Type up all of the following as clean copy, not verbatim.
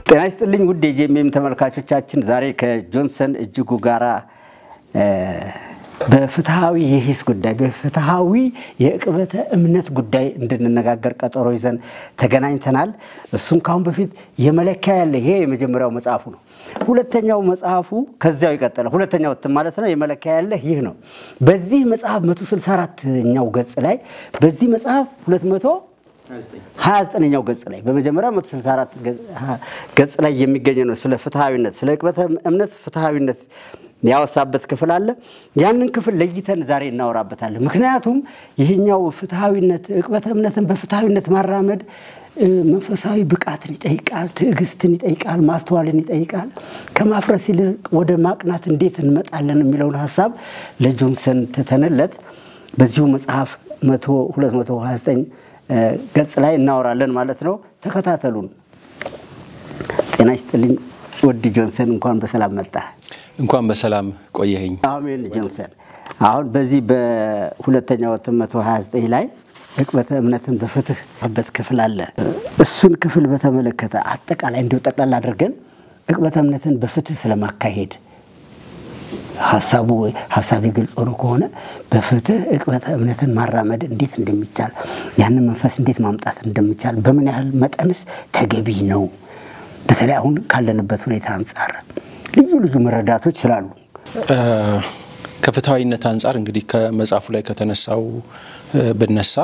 ጤና ይስጥልኝ ውድ የጄኤምኤም ተመልካቾቻችን ዛሬ ከጆንሰን እጅጉ ጋራ በፍትሃዊ የሂስ ጉዳይ በፍትሃዊ የዕቅበተ እምነት ጉዳይ እንድንነጋገር ቀጠሮ ይዘን ተገናኝተናል። እሱም ካሁን በፊት የመለኪያ ያለ ይሄ የመጀመሪያው መጽሐፉ ነው። ሁለተኛው መጽሐፉ ከዚያው ይቀጥላል። ሁለተኛው እትም ማለት ነው የመለኪያ ያለ ይህ ነው። በዚህ መጽሐፍ 164ኛው ገጽ ላይ በዚህ መጽሐፍ 229ኛው ገጽ ላይ በመጀመሪያ 164 ገጽ ላይ የሚገኝ ነው ስለ ፍትሃዊነት ስለ ዕቅበተ እምነት ፍትሃዊነት ያወሳበት ክፍል አለ። ያንን ክፍል ለይተን ዛሬ እናወራበታለን። ምክንያቱም ይሄኛው ፍትሃዊነት ዕቅበተ እምነትን በፍትሃዊነት ማራመድ መንፈሳዊ ብቃትን ይጠይቃል፣ ትዕግስትን ይጠይቃል፣ ማስተዋልን ይጠይቃል። ከማፍረስ ይልቅ ወደ ማቅናት እንዴት እንመጣለን የሚለውን ሐሳብ ለጆንሰን ተተነለት በዚሁ መጽሐፍ 229 ገጽ ላይ እናወራለን ማለት ነው። ተከታተሉን። ጤና ይስጥልኝ ወዲ ጆንሰን እንኳን በሰላም መጣ። እንኳን በሰላም ቆየኸኝ። አሜን ጆንሰን። አሁን በዚህ በሁለተኛው እትም 129 ላይ ዕቅበተ እምነትን በፍትህ አበት ክፍል አለ። እሱን ክፍል በተመለከተ አጠቃላይ እንደው ጠቅላላ አድርገን ዕቅበተ እምነትን በፍትህ ስለማካሄድ ሐሳብ ግልጽ ሆኖ ከሆነ በፍትህ ዕቅበተ እምነትን ማራመድ እንዴት እንደሚቻል ያንን መንፈስ እንዴት ማምጣት እንደሚቻል በምን ያህል መጠንስ ተገቢ ነው በተለይ አሁን ካለንበት ሁኔታ አንፃር ልዩ መረዳቶች ስላሉ ከፍትሃዊነት አንፃር እንግዲህ ከመጽሐፉ ላይ ከተነሳው በነሳ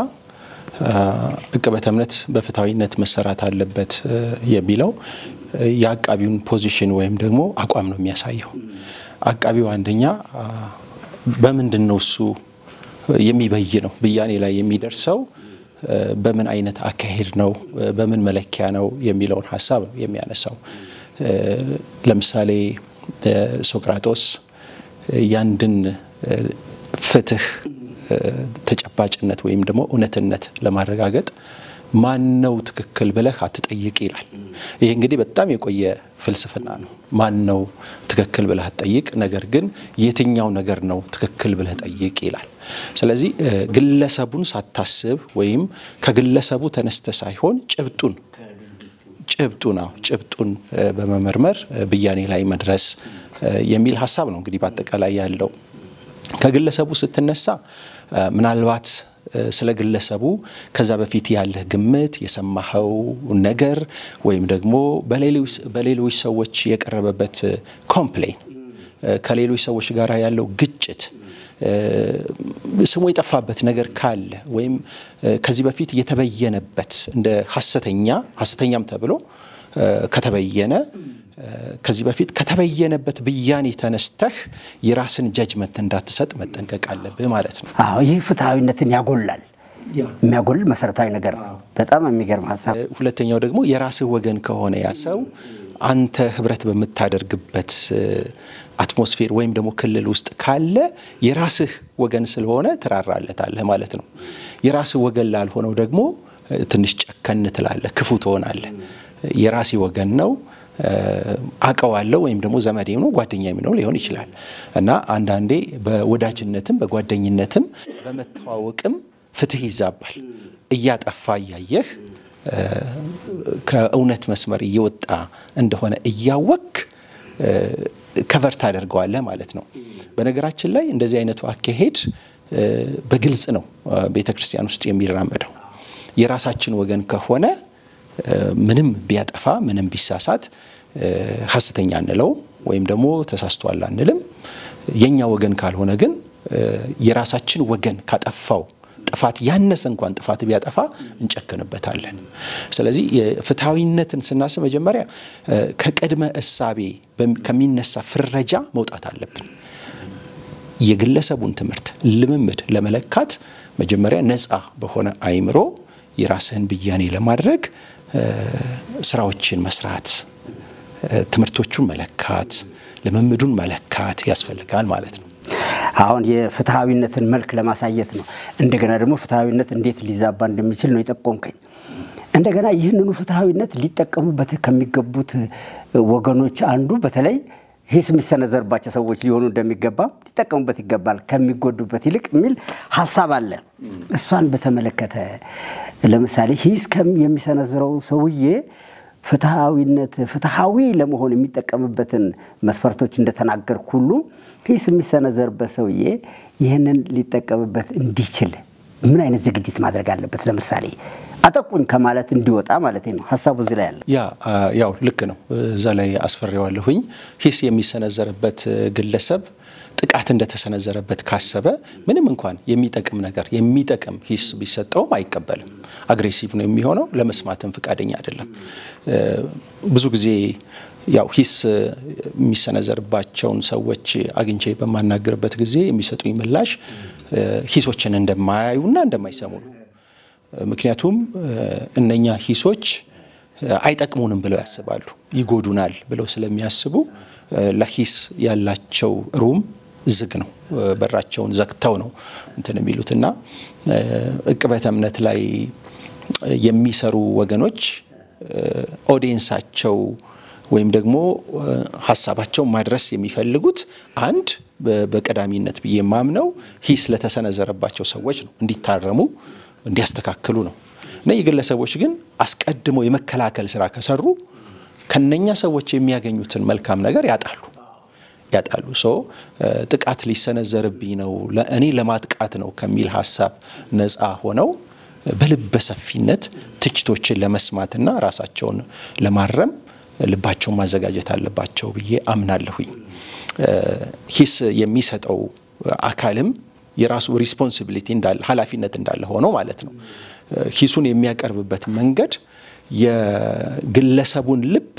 ዕቅበተ እምነት በፍትሃዊነት መሰራት አለበት የሚለው የአቃቢውን ፖዚሽን ወይም ደግሞ አቋም ነው የሚያሳየው። አቃቢው አንደኛ በምንድነው እሱ የሚበይነው ብያኔ ላይ የሚደርሰው በምን አይነት አካሄድ ነው በምን መለኪያ ነው የሚለውን ሐሳብ ነው የሚያነሳው። ለምሳሌ ሶቅራጦስ ያንድን ፍትህ ተጨባጭነት ወይም ደግሞ እውነትነት ለማረጋገጥ ማን ነው ትክክል ብለህ አትጠይቅ ይላል። ይሄ እንግዲህ በጣም የቆየ ፍልስፍና ነው። ማን ነው ትክክል ብለህ አትጠይቅ፣ ነገር ግን የትኛው ነገር ነው ትክክል ብለህ ጠይቅ ይላል። ስለዚህ ግለሰቡን ሳታስብ ወይም ከግለሰቡ ተነስተ ሳይሆን ጭብጡን በመመርመር ብያኔ ላይ መድረስ የሚል ሐሳብ ነው እንግዲህ በአጠቃላይ ያለው። ከግለሰቡ ስትነሳ ምናልባት ስለ ግለሰቡ ከዛ በፊት ያለ ግምት የሰማኸው ነገር ወይም ደግሞ በሌሎች ሰዎች የቀረበበት ኮምፕሌን ከሌሎች ሰዎች ጋር ያለው ግጭት ስሙ የጠፋበት ነገር ካለ ወይም ከዚህ በፊት የተበየነበት እንደ ሐሰተኛም ተብሎ ከተበየነ ከዚህ በፊት ከተበየነበት ብያኔ ተነስተህ የራስን ጀጅመንት እንዳትሰጥ መጠንቀቅ አለብህ ማለት ነው። ይህ ፍትሃዊነትን ያጎላል። የሚያጎል መሰረታዊ ነገር ነው። በጣም የሚገርም ሐሳብ። ሁለተኛው ደግሞ የራስህ ወገን ከሆነ ያ ሰው አንተ ህብረት በምታደርግበት አትሞስፌር ወይም ደግሞ ክልል ውስጥ ካለ የራስህ ወገን ስለሆነ ትራራለታለህ ማለት ነው። የራስህ ወገን ላልሆነው ደግሞ ትንሽ ጨከን ትላለህ፣ ክፉ ትሆናለህ። የራሴ ወገን ነው አቀዋለው ወይም ደግሞ ዘመዴም ነው ጓደኛዬም ነው ሊሆን ይችላል እና አንዳንዴ በወዳጅነትም በጓደኝነትም በመተዋወቅም ፍትህ ይዛባል። እያጠፋ ያየህ ከእውነት መስመር እየወጣ እንደሆነ እያወቅ ከቨር ታደርገዋለህ ማለት ነው። በነገራችን ላይ እንደዚህ አይነቱ አካሄድ በግልጽ ነው ቤተክርስቲያን ውስጥ የሚራመደው። የራሳችን ወገን ከሆነ ምንም ቢያጠፋ ምንም ቢሳሳት ሐሰተኛ አንለው ወይም ደግሞ ተሳስቷል አንልም። የኛ ወገን ካልሆነ ግን የራሳችን ወገን ካጠፋው ጥፋት ያነሰ እንኳን ጥፋት ቢያጠፋ እንጨክንበታለን። ስለዚህ ፍትሃዊነትን ስናስብ መጀመሪያ ከቀድመ እሳቤ ከሚነሳ ፍረጃ መውጣት አለብን። የግለሰቡን ትምህርት ልምምድ ለመለካት መጀመሪያ ነፃ በሆነ አይምሮ የራስህን ብያኔ ለማድረግ ስራዎችን መስራት፣ ትምህርቶቹን መለካት፣ ልምምዱን መለካት ያስፈልጋል ማለት ነው። አሁን የፍትሃዊነትን መልክ ለማሳየት ነው። እንደገና ደግሞ ፍትሃዊነት እንዴት ሊዛባ እንደሚችል ነው የጠቆምከኝ። እንደገና ይህንኑ ፍትሃዊነት ሊጠቀሙበት ከሚገቡት ወገኖች አንዱ በተለይ ሂስ የሚሰነዘርባቸው ሰዎች ሊሆኑ እንደሚገባ ሊጠቀሙበት ይገባል ከሚጎዱበት ይልቅ የሚል ሐሳብ አለ። እሷን በተመለከተ ለምሳሌ ሂስ የሚሰነዝረው ሰውዬ ፍትሃዊ ለመሆን የሚጠቀምበትን መስፈርቶች እንደተናገርኩ ሁሉ ሂስ የሚሰነዘርበት ሰውዬ ይህንን ሊጠቀምበት እንዲችል ምን አይነት ዝግጅት ማድረግ አለበት? ለምሳሌ አጠቁኝ ከማለት እንዲወጣ ማለት ነው። ሐሳቡ እዚህ ላይ አለ። ያው ልክ ነው። እዛ ላይ አስፈሪዋለሁኝ። ሂስ የሚሰነዘርበት ግለሰብ ጥቃት እንደተሰነዘረበት ካሰበ ምንም እንኳን የሚጠቅም ሂስ ቢሰጠውም አይቀበልም። አግሬሲቭ ነው የሚሆነው፣ ለመስማትም ፍቃደኛ አይደለም። ብዙ ጊዜ ያው ሂስ የሚሰነዘርባቸውን ሰዎች አግኝቼ በማናገርበት ጊዜ የሚሰጡኝ ምላሽ ሂሶችን እንደማያዩና እንደማይሰሙ ነው። ምክንያቱም እነኛ ሂሶች አይጠቅሙንም ብለው ያስባሉ፣ ይጎዱናል ብለው ስለሚያስቡ ለሂስ ያላቸው ሩም ዝግ ነው። በራቸውን ዘግተው ነው እንትን የሚሉትና ዕቅበተ እምነት ላይ የሚሰሩ ወገኖች ኦዲየንሳቸው ወይም ደግሞ ሐሳባቸው ማድረስ የሚፈልጉት አንድ በቀዳሚነት ብዬ ማምነው ሂስ ለተሰነዘረባቸው ሰዎች ነው፣ እንዲታረሙ እንዲያስተካክሉ ነው። እና የግለሰቦች ግን አስቀድሞ የመከላከል ስራ ከሰሩ ከነኛ ሰዎች የሚያገኙትን መልካም ነገር ያጣሉ። ጥቃት ሊሰነዘርብኝ ነው ለእኔ ለማጥቃት ነው ከሚል ሐሳብ ነፃ ሆነው በልበ ሰፊነት ትችቶችን ለመስማትና ራሳቸውን ለማረም ልባቸውን ማዘጋጀት አለባቸው ብዬ አምናለሁኝ። ሂስ የሚሰጠው አካልም የራሱ ሪስፖንሲቢሊቲ እንዳለ ኃላፊነት እንዳለ ሆኖ ማለት ነው። ሂሱን የሚያቀርብበት መንገድ የግለሰቡን ልብ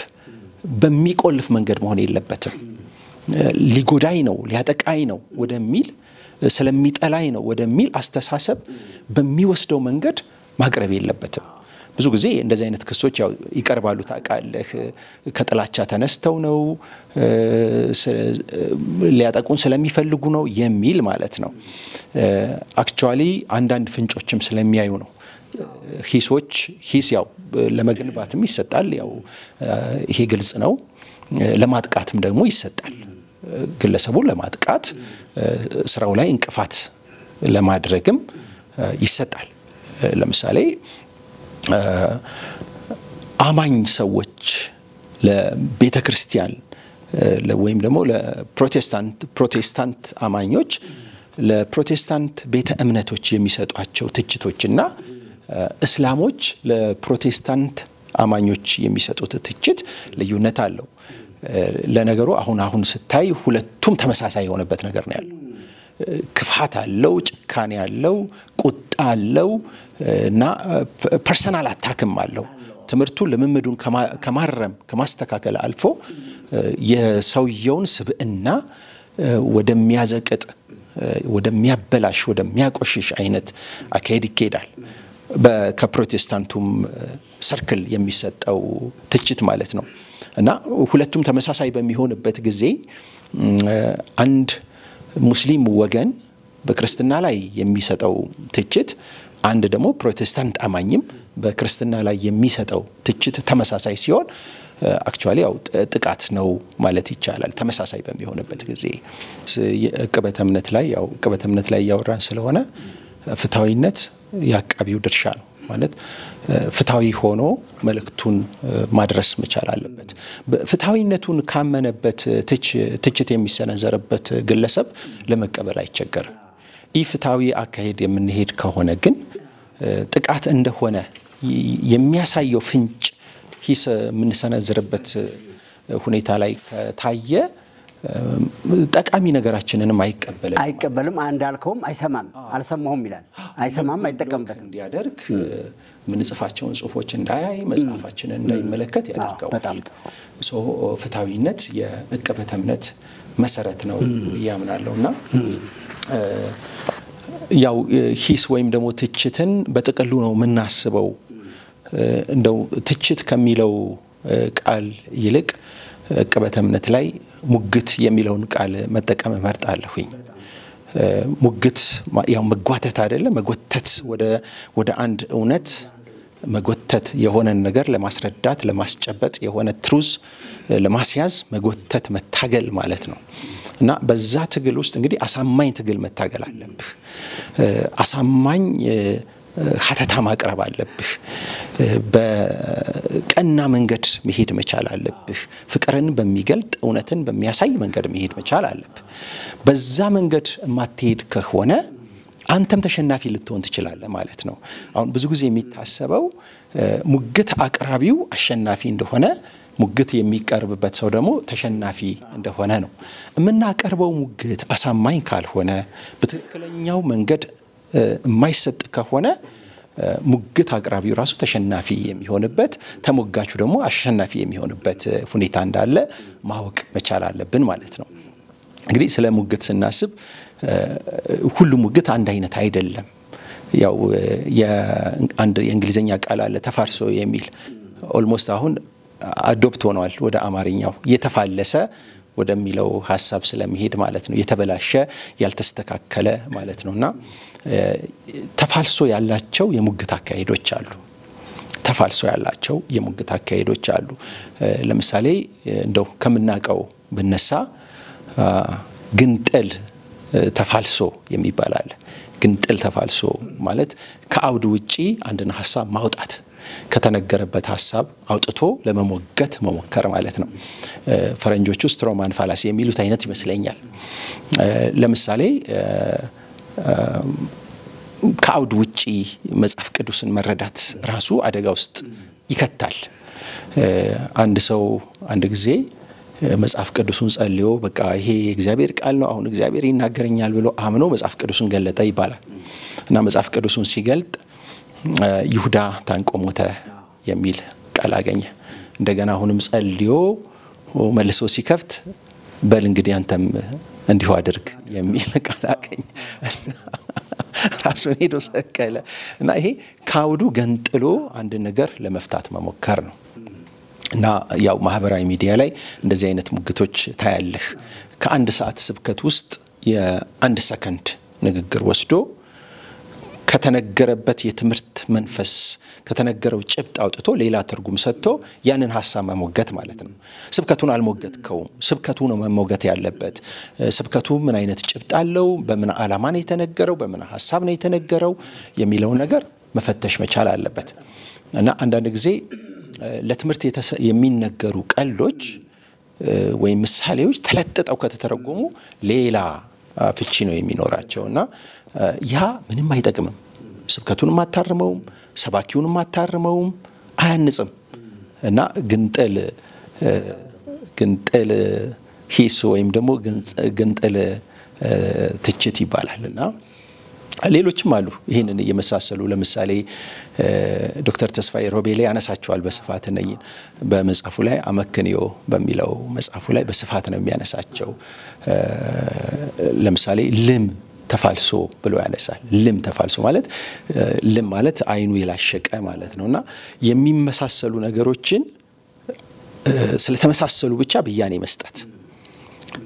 በሚቆልፍ መንገድ መሆን የለበትም። ሊጎዳይ ነው ሊያጠቃይ ነው ወደሚል ስለሚጠላይ ነው ወደሚል አስተሳሰብ በሚወስደው መንገድ ማቅረብ የለበትም። ብዙ ጊዜ እንደዚህ አይነት ክሶች ያው ይቀርባሉ። ታውቃለህ፣ ከጥላቻ ተነስተው ነው ሊያጠቁን ስለሚፈልጉ ነው የሚል ማለት ነው። አክቹአሊ አንዳንድ ፍንጮችም ስለሚያዩ ነው። ሂስ ያው ለመገንባትም ይሰጣል፣ ያው ይሄ ግልጽ ነው። ለማጥቃትም ደግሞ ይሰጣል። ግለሰቡን ለማጥቃት ስራው ላይ እንቅፋት ለማድረግም ይሰጣል። ለምሳሌ አማኝ ሰዎች ለቤተ ክርስቲያን ወይም ደግሞ ለፕሮቴስታንት አማኞች ለፕሮቴስታንት ቤተ እምነቶች የሚሰጧቸው ትችቶችና እስላሞች ለፕሮቴስታንት አማኞች የሚሰጡት ትችት ልዩነት አለው። ለነገሩ አሁን ስታይ ሁለቱም ተመሳሳይ የሆነበት ነገር ነው ያለው። ክፋት አለው፣ ጭካኔ አለው፣ ቁጣ አለው እና ፐርሰናል አታክም አለው። ትምህርቱ ልምምዱን ከማረም ከማስተካከል አልፎ የሰውየውን ስብዕና ወደሚያዘቅጥ ወደሚያበላሽ ወደሚያቆሽሽ አይነት አካሄድ ይኬዳል። ከፕሮቴስታንቱም ሰርክል የሚሰጠው ትችት ማለት ነው። እና ሁለቱም ተመሳሳይ በሚሆንበት ጊዜ አንድ ሙስሊም ወገን በክርስትና ላይ የሚሰጠው ትችት አንድ ደግሞ ፕሮቴስታንት አማኝም በክርስትና ላይ የሚሰጠው ትችት ተመሳሳይ ሲሆን አክቹአሊ ያው ጥቃት ነው ማለት ይቻላል። ተመሳሳይ በሚሆንበት ጊዜ ዕቅበተ እምነት ላይ ያወራን ስለሆነ ፍትሃዊነት የአቃቢው ድርሻ ነው ማለት ፍትሃዊ ሆኖ መልእክቱን ማድረስ መቻል አለበት። ፍትሃዊነቱን ካመነበት ትችት የሚሰነዘርበት ግለሰብ ለመቀበል አይቸገርም። ኢፍትሃዊ አካሄድ የምንሄድ ከሆነ ግን ጥቃት እንደሆነ የሚያሳየው ፍንጭ ሂስ የምንሰነዝርበት ሁኔታ ላይ ከታየ ጠቃሚ ነገራችንንም አይቀበልም። እንዳልከውም አይሰማም፣ አልሰማሁም ይላል። አይሰማም፣ አይጠቀምበትም። እንዲያደርግ ምንጽፋቸውን ጽሁፎች እንዳያይ መጽሐፋችንን እንዳይመለከት ያደርጋል። በጣም ጥሩ። ፍትሃዊነት የዕቅበተ እምነት መሰረት ነው ያምናለሁና ያው ሂስ ወይም ደግሞ ትችትን በጥቅሉ ነው የምናስበው። እንደው ትችት ከሚለው ቃል ይልቅ ዕቅበተ እምነት ላይ ሙግት የሚለውን ቃል መጠቀም እመርጣለሁኝ። ሙግት ያው መጓተት አይደለም፣ መጎተት ወደ አንድ እውነት መጎተት የሆነን ነገር ለማስረዳት ለማስጨበጥ የሆነ ትሩዝ ለማስያዝ መጎተት መታገል ማለት ነው። እና በዛ ትግል ውስጥ እንግዲህ አሳማኝ ትግል መታገል አለብህ። አሳማኝ ሀተታ ማቅረብ አለብህ። በቀና መንገድ መሄድ መቻል አለብህ ፍቅርን በሚገልጥ እውነትን በሚያሳይ መንገድ መሄድ መቻል አለብህ በዛ መንገድ ማትሄድ ከሆነ አንተም ተሸናፊ ልትሆን ትችላለህ ማለት ነው አሁን ብዙ ጊዜ የሚታሰበው ሙግት አቅራቢው አሸናፊ እንደሆነ ሙግት የሚቀርብበት ሰው ደግሞ ተሸናፊ እንደሆነ ነው የምናቀርበው ሙግት አሳማኝ ካልሆነ በትክክለኛው መንገድ የማይሰጥ ከሆነ ሙግት አቅራቢው ራሱ ተሸናፊ የሚሆንበት ተሞጋቹ ደግሞ አሸናፊ የሚሆንበት ሁኔታ እንዳለ ማወቅ መቻል አለብን ማለት ነው እንግዲህ ስለ ሙግት ስናስብ ሁሉ ሙግት አንድ አይነት አይደለም ያው የአንድ የእንግሊዘኛ ቃል አለ ተፋርሶ የሚል ኦልሞስት አሁን አዶፕት ሆኗል ወደ አማርኛው የተፋለሰ ወደሚለው ሐሳብ ስለሚሄድ ማለት ነው የተበላሸ ያልተስተካከለ ማለት ነውና ተፋልሶ ያላቸው የሙግት አካሄዶች አሉ ተፋልሶ ያላቸው የሙግት አካሄዶች አሉ ለምሳሌ እንደው ከምናቀው ብነሳ ግንጥል ተፋልሶ የሚባል አለ ግንጥል ተፋልሶ ማለት ከአውድ ውጪ አንድን ሐሳብ ማውጣት ከተነገረበት ሐሳብ አውጥቶ ለመሞገት መሞከር ማለት ነው ፈረንጆቹ ስትሮማን ፋላሲ የሚሉት አይነት ይመስለኛል ለምሳሌ ከአውድ ውጪ መጽሐፍ ቅዱስን መረዳት ራሱ አደጋ ውስጥ ይከታል አንድ ሰው አንድ ጊዜ መጽሐፍ ቅዱስን ጸልዮ በቃ ይሄ እግዚአብሔር ቃል ነው አሁን እግዚአብሔር ይናገረኛል ብሎ አምኖ መጽሐፍ ቅዱስን ገለጠ ይባላል እና መጽሐፍ ቅዱስን ሲገልጥ ይሁዳ ታንቆ ሞተ የሚል ቃል አገኘ እንደገና አሁንም ጸልዮ መልሶ ሲከፍት በል እንግዲህ አንተም እንዲሁ አድርግ የሚል ቃል አገኘ ራሱን ሄዶ ሰቀለ እና ይሄ ካውዱ ገንጥሎ አንድ ነገር ለመፍታት መሞከር ነው እና ያው ማህበራዊ ሚዲያ ላይ እንደዚህ አይነት ሙግቶች ታያለህ ከአንድ ሰዓት ስብከት ውስጥ የአንድ ሰከንድ ንግግር ወስዶ ከተነገረበት የትምህርት መንፈስ ከተነገረው ጭብጥ አውጥቶ ሌላ ትርጉም ሰጥቶ ያንን ሐሳብ መሞገት ማለት ነው ስብከቱን አልሞገትከው ስብከቱ ነው መሞገት ያለበት ስብከቱ ምን አይነት ጭብጥ አለው በምን ዓላማ ነው የተነገረው በምን ሐሳብ ነው የተነገረው የሚለው ነገር መፈተሽ መቻል አለበት እና አንዳንድ ጊዜ ለትምህርት የሚነገሩ ቀልዶች ወይ ምሳሌዎች ተለጥጠው ከተተረጎሙ ሌላ ፍቺ ነው የሚኖራቸውና ያ ምንም አይጠቅምም ስብከቱንም አታርመውም ሰባኪውንም አታርመውም አያንጽም እና ግንጥል ሂስ ወይም ደግሞ ግንጥል ትችት ይባላልና ሌሎችም አሉ ይሄንን የመሳሰሉ ለምሳሌ ዶክተር ተስፋዬ ሮቤሌ ያነሳቸዋል በስፋት ነኝን በመጽሐፉ ላይ አመክንዮ በሚለው መጽሐፉ ላይ በስፋት ነው የሚያነሳቸው ለምሳሌ ልም ተፋልሶ ብሎ ያነሳል ልም ተፋልሶ ማለት አይኑ የላሸቀ ማለት ነውና የሚመሳሰሉ ነገሮችን ስለተመሳሰሉ ብቻ በያኔ መስጠት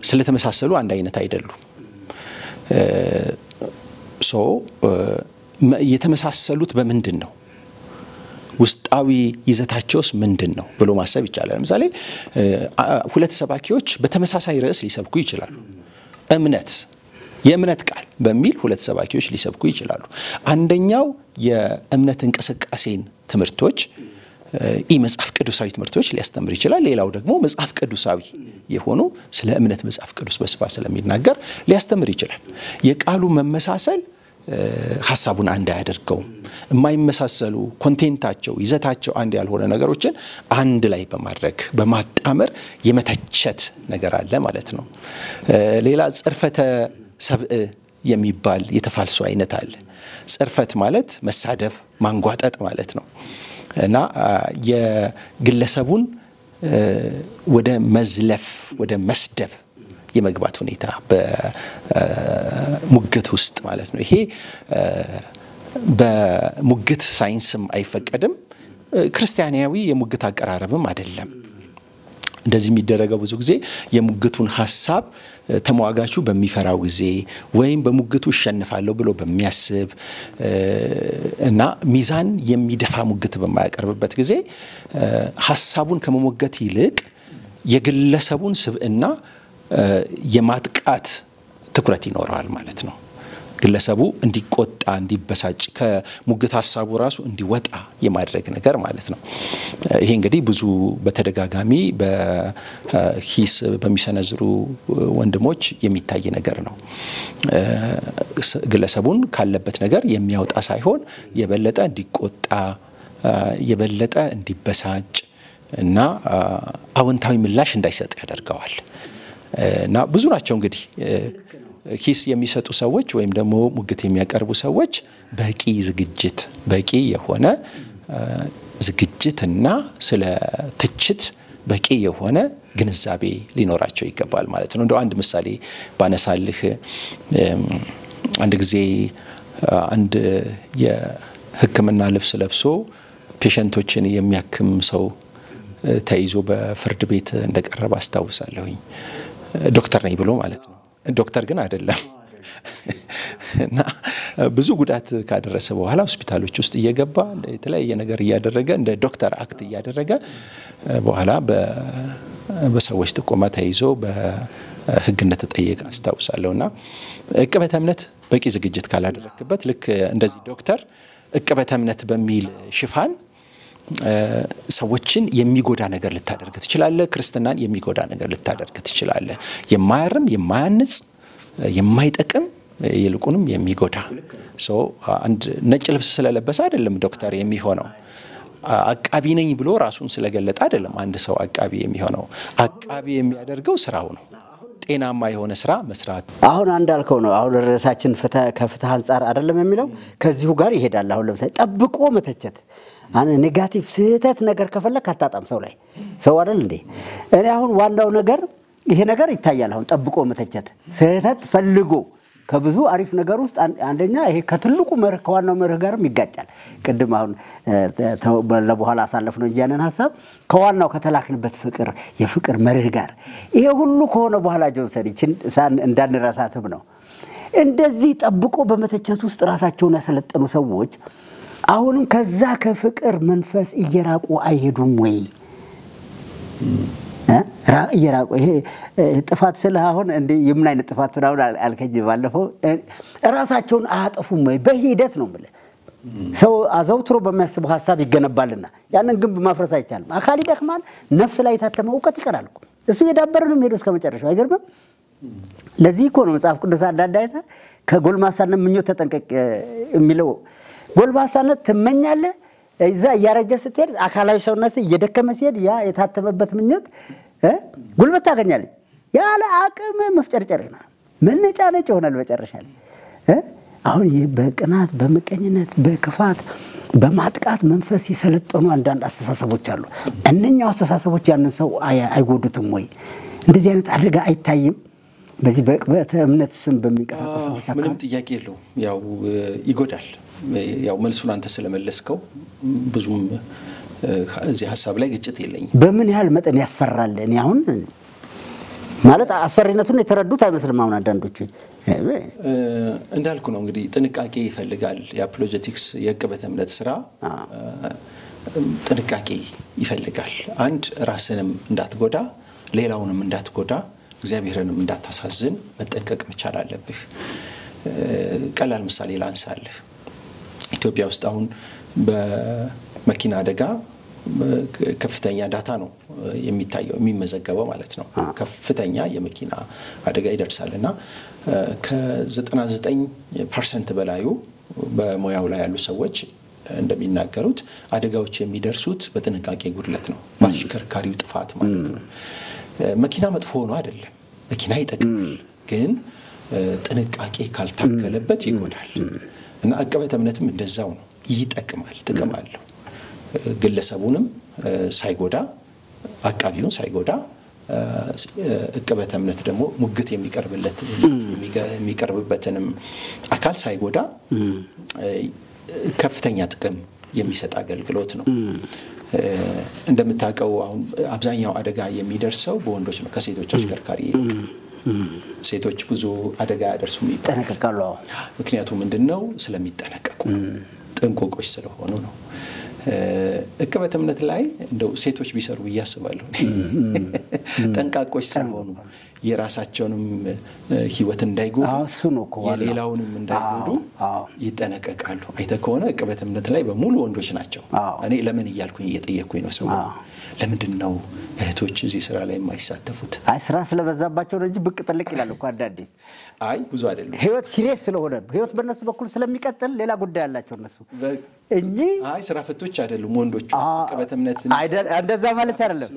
ስለተመሳሰሉ አንድ አይነት አይደሉም የተመሳሰሉት በምንድነው ውስጣዊ ይዘታቸውስ ምንድነው ብሎ ማሰብ ይቻላል ለምሳሌ ሁለት ሰባኪዎች በተመሳሳይ ርዕስ ሊሰብኩ ይችላሉ የእምነት ቃል በሚል ሁለት ሰባኪዎች ሊሰብኩ ይችላሉ አንደኛው የእምነት እንቅስቃሴን ትምህርቶች መጽሐፍ ቅዱሳዊ ትምህርቶች ሊያስተምር ይችላል ሌላው ደግሞ መጽሐፍ ቅዱሳዊ የሆኑ ስለ እምነት መጽሐፍ ቅዱስ በስፋት ስለሚናገር ሊያስተምር ይችላል የቃሉ መመሳሰል ሐሳቡን አንድ ያደርገው የማይመሳሰሉ ኮንቴንታቸው ይዘታቸው አንድ ያልሆነ ነገሮችን አንድ ላይ በማድረግ በማጣመር የመተቸት ነገር አለ ማለት ነው ሌላ ጽርፈተ ሰብእ የሚባል የተፋልሶ አይነት አለ ጽርፈት ማለት መሳደብ ማንጓጠጥ ማለት ነው እና የግለሰቡን ወደ መዝለፍ ወደ መስደብ የመግባት ሁኔታ በሙግት ውስጥ ማለት ነው ይሄ በሙግት ሳይንስም አይፈቀድም ክርስቲያናዊ የሙግት አቀራረብም አይደለም እንደዚህ የሚደረገው ብዙ ጊዜ የሙግቱን ሐሳብ ተሟጋቹ በሚፈራው ጊዜ ወይም በሙግቱ ይሸነፋለሁ ብሎ በሚያስብ እና ሚዛን የሚደፋ ሙግት በማያቀርብበት ጊዜ ሐሳቡን ከመሞገት ይልቅ የግለሰቡን ስብዕና የማጥቃት ትኩረት ይኖራል ማለት ነው ግለሰቡ እንዲቆጣ እንዲበሳጭ ከሙግት ሐሳቡ ራሱ እንዲወጣ የማድረግ ነገር ማለት ነው። ይሄ እንግዲህ ብዙ በተደጋጋሚ በሂስ በሚሰነዝሩ ወንድሞች የሚታይ ነገር ነው። ግለሰቡን ካለበት ነገር የሚያወጣ ሳይሆን የበለጠ እንዲቆጣ የበለጠ እንዲበሳጭ እና አዎንታዊ ምላሽ እንዳይሰጥ ያደርገዋል። እና ብዙ ናቸው እንግዲህ ሂስ የሚሰጡ ሰዎች ወይም ደግሞ ሙግት የሚያቀርቡ ሰዎች በቂ የሆነ ዝግጅትና ስለ ትችት በቂ የሆነ ግንዛቤ ሊኖራቸው ይገባል ማለት ነው። እንደው አንድ ምሳሌ ባነሳልህ አንድ ጊዜ አንድ የሕክምና ልብስ ለብሶ ፔሸንቶችን የሚያክም ሰው ተይዞ በፍርድ ቤት እንደቀረበ አስታውሳለሁኝ። ዶክተር ነኝ ብሎ ማለት ነው። ዶክተር ግን አይደለም። እና ብዙ ጉዳት ካደረሰ በኋላ ሆስፒታሎች ውስጥ እየገባ የተለያየ ነገር እያደረገ እንደ ዶክተር አክት እያደረገ በኋላ በሰዎች ጥቆማ ተይዞ በሕግ እንደተጠየቀ አስታውሳለሁና ዕቅበተ እምነት በቂ ዝግጅት ካላደረክበት ልክ እንደዚህ ዶክተር ዕቅበተ እምነት በሚል ሽፋን ሰዎችን የሚጎዳ ነገር ልታደርግ ትችላለህ። ክርስትናን የሚጎዳ ነገር ልታደርግ ትችላለህ። የማያርም የማያንጽ የማይጠቅም ይልቁንም የሚጎዳ አንድ ነጭ ልብስ ስለለበሰ አይደለም ዶክተር የሚሆነው። አቃቢ ነኝ ብሎ ራሱን ስለገለጠ አይደለም አንድ ሰው አቃቢ የሚሆነው። አቃቢ የሚያደርገው ስራው ነው። ጤናማ የሆነ ስራ መስራት። አሁን አንዳልከው ነው። አሁን ርዕሳችን ከፍትህ አንፃር አይደለም የሚለው ከዚሁ ጋር ይሄዳል። አሁን ለምሳሌ ጠብቆ መተቸት ኔጋቲቭ ስህተት ነገር ከፈለክ አታጣም ሰው ላይ ሰው አይደል እንዴ? እኔ አሁን ዋናው ነገር ይሄ ነገር ይታያል። አሁን ጠብቆ መተቸት ስህተት ፈልጎ ከብዙ አሪፍ ነገር ውስጥ አንደኛ ይሄ ከትልቁ መርህ ከዋናው መርህ ጋርም ይጋጫል። ቅድም አሁን ለበኋላ አሳለፍነው እንጂ ያንን ሐሳብ ከዋናው ከተላክንበት የፍቅር መርህ ጋር ይሄ ሁሉ ከሆነ በኋላ ጆንሰን ይችን እንዳንረሳትም ነው። እንደዚህ ጠብቆ በመተቸት ውስጥ ራሳቸውን ያሰለጠኑ ሰዎች አሁንም ከዛ ከፍቅር መንፈስ እየራቁ አይሄዱም ወይ? እየራቁ ይሄ ጥፋት ስለአሁን እንደ የምን አይነት ጥፋት ነው አልከኝ ባለፈው ራሳቸውን አያጠፉም ወይ? በሂደት ነው ማለት ሰው አዘውትሮ በሚያስበው ሐሳብ ይገነባልና ያንን ግንብ ማፍረስ አይቻልም። አካል ይደክማል፣ ነፍስ ላይ የታተመ ዕውቀት ይቀራል እኮ እሱ እየዳበረ ነው የሚሄደው እስከመጨረሻው። አይገርምም? ለዚህ እኮ ነው መጽሐፍ ቅዱስ አንዳንዳይታ ከጎልማሳነት ምኞት ተጠንቀቅ የሚለው። ጎልማሳነት ትመኛለህ እዛ ያረጀ ስትሄድ አካላዊ ሰውነት እየደከመ ሲሄድ ያ የታተመበት ምኞት ጉልበት ታገኛለች። ያለ አቅም መፍጨርጨር ይሆናል፣ መነጫነጭ ይሆናል መጨረሻ ላይ። አሁን በቅናት በመቀኝነት በክፋት በማጥቃት መንፈስ የሰለጠኑ አንዳንድ አስተሳሰቦች አሉ። እነኛው አስተሳሰቦች ያንን ሰው አይጎዱትም ወይ? እንደዚህ አይነት አደጋ አይታይም? በዚህ በዕቅበተ እምነት ስም በሚንቀሳቀሱ ሰዎች ምንም ጥያቄ የለው። ያው ይጎዳል። ያው መልሱን አንተ ስለመለስከው ብዙም እዚህ ሐሳብ ላይ ግጭት የለኝም። በምን ያህል መጠን ያስፈራል? እኔ አሁን ማለት አስፈሪነቱን የተረዱት አይመስልም። አሁን አንዳንዶቹ እንዳልኩ ነው እንግዲህ ጥንቃቄ ይፈልጋል። የአፖሎጀቲክስ የዕቅበተ እምነት ስራ ጥንቃቄ ይፈልጋል። አንድ ራስንም እንዳትጎዳ ሌላውንም እንዳትጎዳ እግዚአብሔርንም እንዳታሳዝን መጠንቀቅ መቻል አለብህ። ቀላል ምሳሌ ላንሳልህ። ኢትዮጵያ ውስጥ አሁን በመኪና አደጋ ከፍተኛ ዳታ ነው የሚታየው የሚመዘገበው ማለት ነው። ከፍተኛ የመኪና አደጋ ይደርሳልና ከ99% በላዩ በሙያው ላይ ያሉ ሰዎች እንደሚናገሩት አደጋዎች የሚደርሱት በጥንቃቄ ጉድለት ነው፣ በአሽከርካሪው ጥፋት ማለት ነው። መኪና መጥፎ ሆኖ አይደለም፣ መኪና ይጠቅማል፣ ግን ጥንቃቄ ካልታከለበት ይጎዳል። እና ዕቅበተ እምነትም እንደዛው ነው፣ ይጠቅማል፣ ጥቅም አለው። ግለሰቡንም ሳይጎዳ አቃቢውን ሳይጎዳ ዕቅበተ እምነት ደግሞ ሙግት የሚቀርብበትንም አካል ሳይጎዳ ከፍተኛ ጥቅም የሚሰጥ አገልግሎት ነው። እንደምታውቀው አሁን አብዛኛው አደጋ የሚደርሰው በወንዶች ነው ከሴቶች አሽከርካሪ ይልቅ። ሴቶች ብዙ አደጋ ያደርሱም ይጠነቀቃሉ። ምክንያቱም ምንድነው? ስለሚጠነቀቁ ጥንቆቆች ስለሆኑ ነው። ዕቅበተ እምነት ላይ እንደው ሴቶች ቢሰሩ ብዬ አስባለሁ። ጠንቃቆች ስለሆኑ የራሳቸውንም ህይወት እንዳይጎዱ የሌላውንም እንዳይጎዱ ይጠነቀቃሉ። አይተ ከሆነ ዕቅበተ እምነት ላይ በሙሉ ወንዶች ናቸው። እኔ ለምን እያልኩኝ እየጠየቅኩኝ ነው ሰው ለምንድነው እህቶች እዚህ ስራ ላይ የማይሳተፉት? አይ ስራ ስለበዛባቸው ነው እንጂ ብቅ ጥልቅ ይላል እኮ አንዳንዴ። አይ ብዙ አይደለም። ህይወት ሲሪየስ ስለሆነ ህይወት በእነሱ በኩል ስለሚቀጥል ሌላ ጉዳይ ያላቸው እነሱ እንጂ አይ ስራ ፈቶች አይደሉም ወንዶቹ። ዕቅበተ እምነት እንደዛ ማለት አይደለም።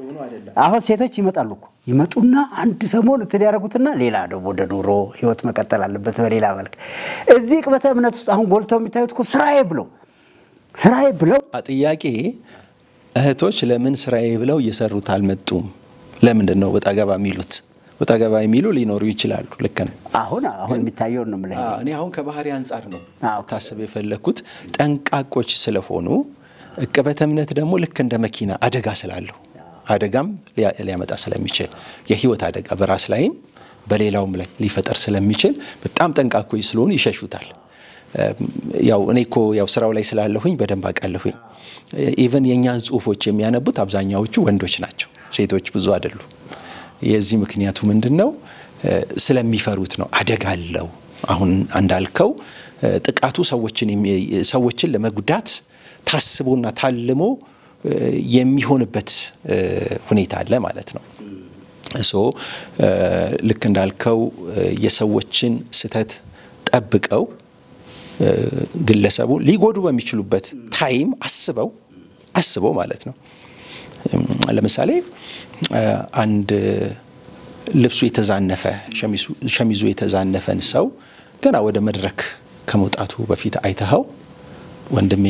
አሁን ሴቶች ይመጣሉ እኮ ይመጡና አንድ ሰሞን ተዲያረጉትና ሌላ ደግሞ ወደ ኑሮ ህይወት መቀጠል አለበት በሌላ መልክ። እዚህ ዕቅበተ እምነት ውስጥ አሁን ጎልተው የሚታዩት እኮ ስራዬ ብለው ጥያቄ እህቶች ለምን ስራዬ ብለው እየሰሩት አልመጡም? ለምንድነው ወጣ ገባ የሚሉት? ወጣ ገባ የሚሉ ሊኖሩ ይችላሉ። ልክ ነው። አሁን የሚታየው ነው ማለት እኔ አሁን ከባህሪ አንፃር ነው ታስብ የፈለኩት። ጠንቃቆች ስለሆኑ ዕቅበተ እምነት ደግሞ ልክ እንደ መኪና አደጋ ስላለው አደጋም ሊያመጣ ስለሚችል የህይወት አደጋ በራስ ላይም በሌላውም ላይ ሊፈጠር ስለሚችል በጣም ጠንቃቆች ስለሆኑ ይሸሹታል። ያው እኔኮ ያው ስራው ላይ ስላለሁኝ በደንብ አቃለሁኝ። ኢቭን የኛን ጽሁፎች የሚያነቡት አብዛኛዎቹ ወንዶች ናቸው፣ ሴቶች ብዙ አይደሉ። የዚህ ምክንያቱ ምንድነው? ስለሚፈሩት ነው። አደጋ አለው። አሁን እንዳልከው ጥቃቱ ሰዎችን ለመጉዳት ታስቦና ታልሞ የሚሆንበት ሁኔታ አለ ማለት ነው። ልክ እንዳልከው የሰዎችን ስተት ጠብቀው ግለሰቡ ሊጎዱ በሚችሉበት ታይም አስበው ማለት ነው። ለምሳሌ አንድ ልብሱ የተዛነፈ ሸሚዙ የተዛነፈን ሰው ገና ወደ መድረክ ከመውጣቱ በፊት አይተኸው ወንድሜ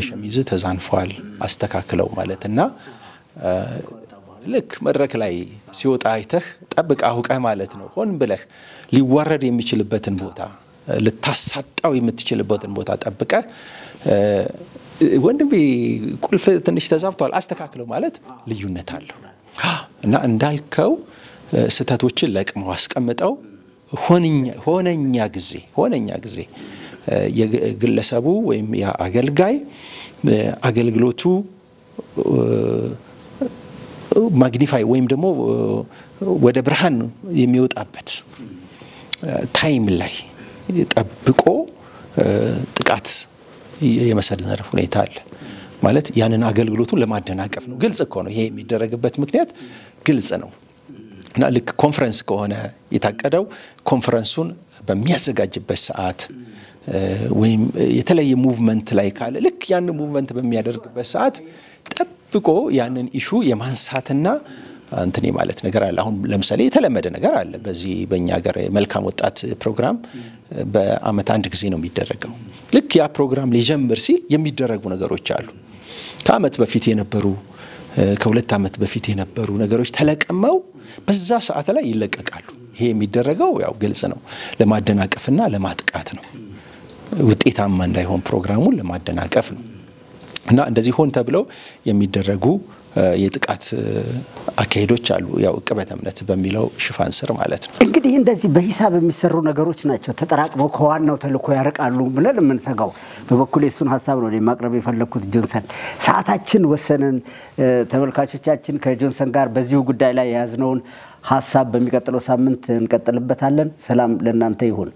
ሸሚዝ ተዛንፏል አስተካክለው ማለትና ልክ መድረክ ላይ ሲወጣ አይተህ ጠብቀህ አውቀህ ማለት ነው። ሆን ብለህ ሊዋረድ የሚችልበትን ቦታ ልታሳጣው የምትችልበትን ቦታ ጠብቀህ ወንድሜ ቁልፍ ትንሽ ተዛብቷል አስተካክለው ማለት ልዩነት አለው። እና እንዳልከው ስተቶችን ለቅመው አስቀምጠው ሆነኛ ጊዜ የግለሰቡ ወይም የአገልጋይ አገልግሎቱ ማግኒፋይ ወይም ደግሞ ወደ ብርሃን የሚወጣበት ታይም ላይ ጠብቆ ጥቃት የመሰነዘር ሁኔታ አለ ማለት ያንን አገልግሎቱን ለማደናቀፍ ነው። ግልጽ እኮ ነው። ይሄ የሚደረግበት ምክንያት ግልጽ ነው። እና ልክ ኮንፈረንስ ከሆነ የታቀደው ኮንፈረንሱን በሚያዘጋጅበት ሰዓት ወይም የተለየ ሙቭመንት ላይ ካለ ልክ ያን ሙቭመንት በሚያደርግበት ሰዓት ጠብቆ ያንን ኢሹ የማንሳትና አንተኔ ማለት ነገር አለ። አሁን ለምሳሌ የተለመደ ነገር አለ። በዚህ በእኛ ሀገር መልካም ወጣት ፕሮግራም በአመት አንድ ጊዜ ነው የሚደረገው። ልክ ያ ፕሮግራም ሊጀምር ሲል የሚደረጉ ነገሮች አሉ። ከአመት በፊት የነበሩ ከሁለት አመት በፊት የነበሩ ነገሮች ተለቀመው በዛ ሰዓት ላይ ይለቀቃሉ። ይሄ የሚደረገው ያው ግልጽ ነው፣ ለማደናቀፍና ለማጥቃት ነው። ውጤታማ እንዳይሆን ፕሮግራሙን ለማደናቀፍ ነው። እና እንደዚህ ሆን ተብለው የሚደረጉ የጥቃት አካሄዶች አሉ። ያው ዕቅበተ እምነት በሚለው ሽፋን ስር ማለት ነው። እንግዲህ እንደዚህ በሂሳብ የሚሰሩ ነገሮች ናቸው ተጠራቅመው ከዋናው ተልኮ ያርቃሉ ብለን የምንሰጋው። በበኩሌ እሱን ሐሳብ ነው ማቅረብ የፈለኩት። ጆንሰን ሰዓታችን ወሰነን። ተመልካቾቻችን ከጆንሰን ጋር በዚሁ ጉዳይ ላይ ያዝነውን ሐሳብ በሚቀጥለው ሳምንት እንቀጥልበታለን። ሰላም ለእናንተ ይሁን።